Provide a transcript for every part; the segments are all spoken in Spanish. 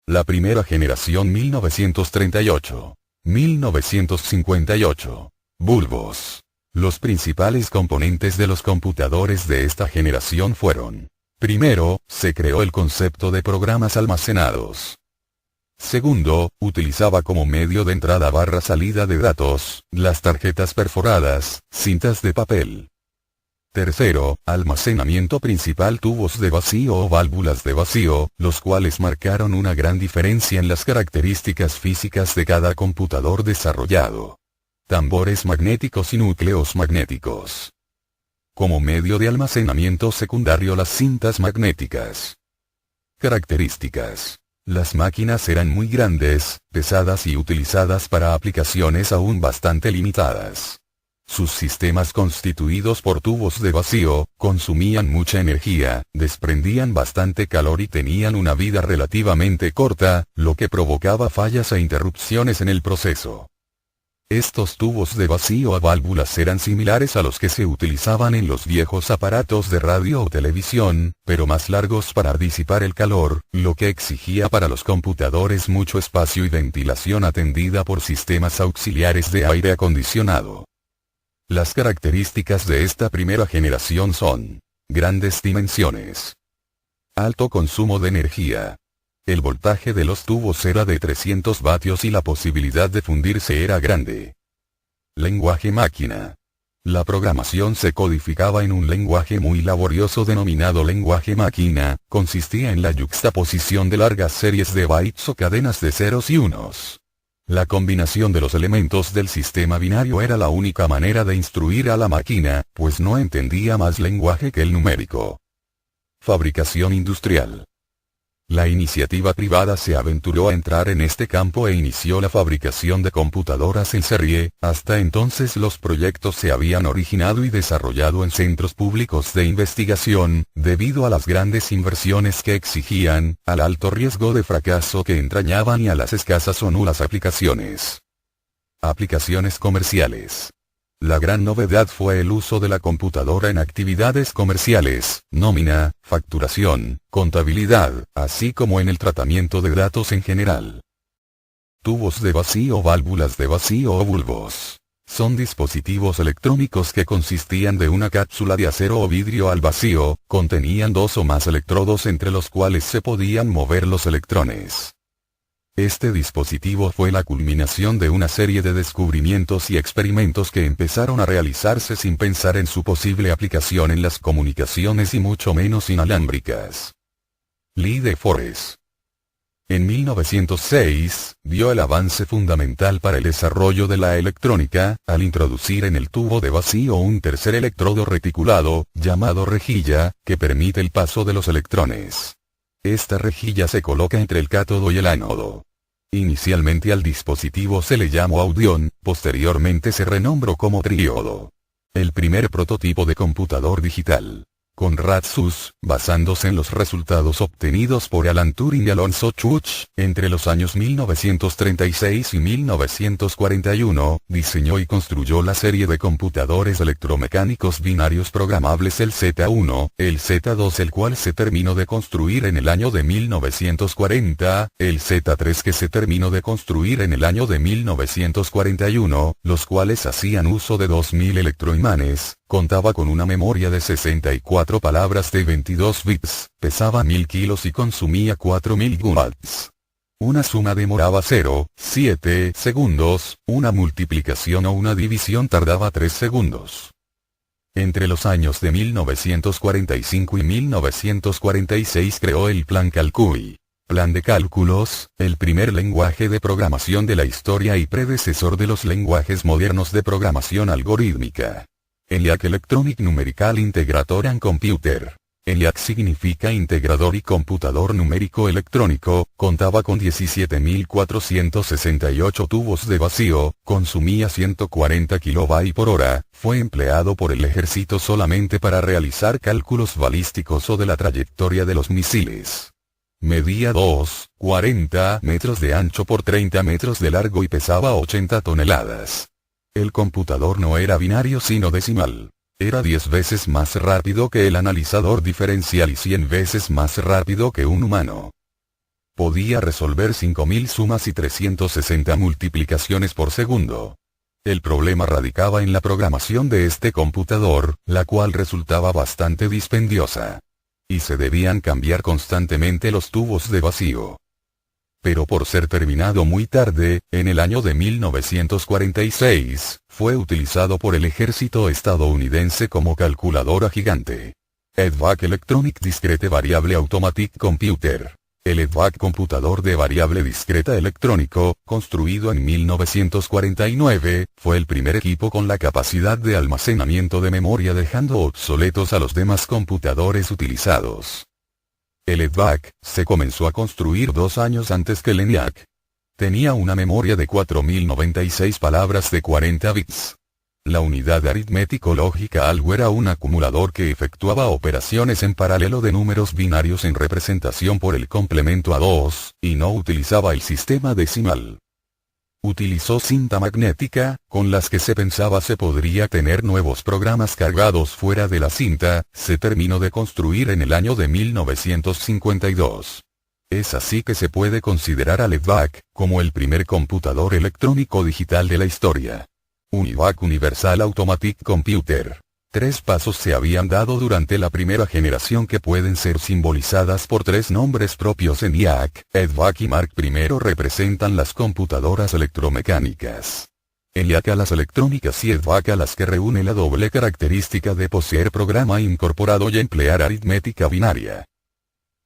La primera generación 1938. 1958. Bulbos. Los principales componentes de los computadores de esta generación fueron: primero, se creó el concepto de programas almacenados. Segundo, utilizaba como medio de entrada barra salida de datos, las tarjetas perforadas, cintas de papel. Tercero, almacenamiento principal, tubos de vacío o válvulas de vacío, los cuales marcaron una gran diferencia en las características físicas de cada computador desarrollado. Tambores magnéticos y núcleos magnéticos. Como medio de almacenamiento secundario, las cintas magnéticas. Características. Las máquinas eran muy grandes, pesadas y utilizadas para aplicaciones aún bastante limitadas. Sus sistemas constituidos por tubos de vacío, consumían mucha energía, desprendían bastante calor y tenían una vida relativamente corta, lo que provocaba fallas e interrupciones en el proceso. Estos tubos de vacío o válvulas eran similares a los que se utilizaban en los viejos aparatos de radio o televisión, pero más largos para disipar el calor, lo que exigía para los computadores mucho espacio y ventilación atendida por sistemas auxiliares de aire acondicionado. Las características de esta primera generación son: grandes dimensiones, alto consumo de energía. El voltaje de los tubos era de 300 vatios y la posibilidad de fundirse era grande. Lenguaje máquina. La programación se codificaba en un lenguaje muy laborioso denominado lenguaje máquina, consistía en la yuxtaposición de largas series de bytes o cadenas de ceros y unos. La combinación de los elementos del sistema binario era la única manera de instruir a la máquina, pues no entendía más lenguaje que el numérico. Fabricación industrial. La iniciativa privada se aventuró a entrar en este campo e inició la fabricación de computadoras en serie. Hasta entonces los proyectos se habían originado y desarrollado en centros públicos de investigación, debido a las grandes inversiones que exigían, al alto riesgo de fracaso que entrañaban y a las escasas o nulas aplicaciones. Aplicaciones comerciales. La gran novedad fue el uso de la computadora en actividades comerciales, nómina, facturación, contabilidad, así como en el tratamiento de datos en general. Tubos de vacío, válvulas de vacío o bulbos. Son dispositivos electrónicos que consistían de una cápsula de acero o vidrio al vacío, contenían dos o más electrodos entre los cuales se podían mover los electrones. Este dispositivo fue la culminación de una serie de descubrimientos y experimentos que empezaron a realizarse sin pensar en su posible aplicación en las comunicaciones y mucho menos inalámbricas. Lee de Forest. En 1906, vio el avance fundamental para el desarrollo de la electrónica, al introducir en el tubo de vacío un tercer electrodo reticulado, llamado rejilla, que permite el paso de los electrones. Esta rejilla se coloca entre el cátodo y el ánodo. Inicialmente al dispositivo se le llamó audión, posteriormente se renombró como tríodo. El primer prototipo de computador digital. Conrad Suss, basándose en los resultados obtenidos por Alan Turing y Alonzo Church, entre los años 1936 y 1941, diseñó y construyó la serie de computadores electromecánicos binarios programables el Z1, el Z2 el cual se terminó de construir en el año de 1940, el Z3 que se terminó de construir en el año de 1941, los cuales hacían uso de 2000 electroimanes. Contaba con una memoria de 64 palabras de 22 bits, pesaba 1000 kilos y consumía 4000 watts. Una suma demoraba 0,7 segundos, una multiplicación o una división tardaba 3 segundos. Entre los años de 1945 y 1946 creó el Plan Calcui. Plan de cálculos, el primer lenguaje de programación de la historia y predecesor de los lenguajes modernos de programación algorítmica. ENIAC Electronic Numerical Integrator and Computer. ENIAC significa integrador y computador numérico electrónico, contaba con 17.468 tubos de vacío, consumía 140 kB por hora, fue empleado por el ejército solamente para realizar cálculos balísticos o de la trayectoria de los misiles. Medía 2,40 metros de ancho por 30 metros de largo y pesaba 80 toneladas. El computador no era binario sino decimal. Era 10 veces más rápido que el analizador diferencial y 100 veces más rápido que un humano. Podía resolver 5000 sumas y 360 multiplicaciones por segundo. El problema radicaba en la programación de este computador, la cual resultaba bastante dispendiosa. Y se debían cambiar constantemente los tubos de vacío. Pero por ser terminado muy tarde, en el año de 1946, fue utilizado por el ejército estadounidense como calculadora gigante. EDVAC Electronic Discrete Variable Automatic Computer. El EDVAC computador de variable discreta electrónico, construido en 1949, fue el primer equipo con la capacidad de almacenamiento de memoria dejando obsoletos a los demás computadores utilizados. El EDVAC se comenzó a construir 2 años antes que el ENIAC. Tenía una memoria de 4096 palabras de 40 bits. La unidad aritmético-lógica algo era un acumulador que efectuaba operaciones en paralelo de números binarios en representación por el complemento a 2, y no utilizaba el sistema decimal. Utilizó cinta magnética, con las que se pensaba se podría tener nuevos programas cargados fuera de la cinta, se terminó de construir en el año de 1952. Es así que se puede considerar al EDVAC como el primer computador electrónico digital de la historia. UNIVAC Universal Automatic Computer. 3 pasos se habían dado durante la primera generación que pueden ser simbolizadas por 3 nombres propios. ENIAC, EDVAC y MARC primero representan las computadoras electromecánicas. ENIAC a las electrónicas y EDVAC a las que reúne la doble característica de poseer programa incorporado y emplear aritmética binaria.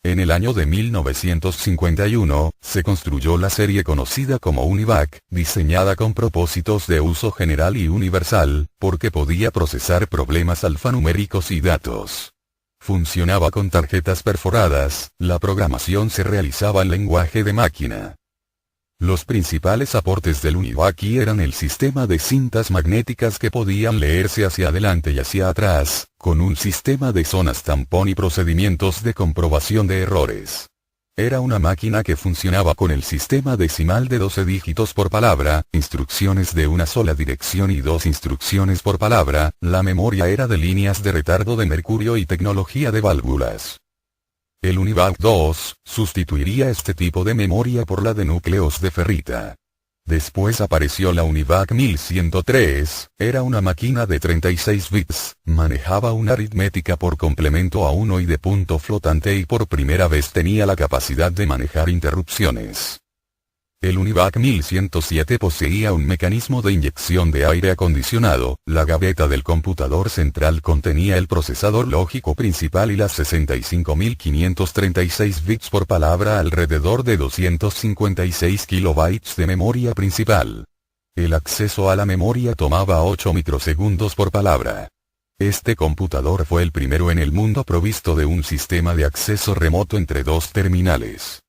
En el año de 1951, se construyó la serie conocida como UNIVAC, diseñada con propósitos de uso general y universal, porque podía procesar problemas alfanuméricos y datos. Funcionaba con tarjetas perforadas, la programación se realizaba en lenguaje de máquina. Los principales aportes del UNIVAC eran el sistema de cintas magnéticas que podían leerse hacia adelante y hacia atrás, con un sistema de zonas tampón y procedimientos de comprobación de errores. Era una máquina que funcionaba con el sistema decimal de 12 dígitos por palabra, instrucciones de una sola dirección y 2 instrucciones por palabra, la memoria era de líneas de retardo de mercurio y tecnología de válvulas. El UNIVAC 2, sustituiría este tipo de memoria por la de núcleos de ferrita. Después apareció la UNIVAC 1103, era una máquina de 36 bits, manejaba una aritmética por complemento a 1 y de punto flotante y por primera vez tenía la capacidad de manejar interrupciones. El UNIVAC 1107 poseía un mecanismo de inyección de aire acondicionado, la gaveta del computador central contenía el procesador lógico principal y las 65.536 bits por palabra alrededor de 256 kilobytes de memoria principal. El acceso a la memoria tomaba 8 microsegundos por palabra. Este computador fue el primero en el mundo provisto de un sistema de acceso remoto entre 2 terminales.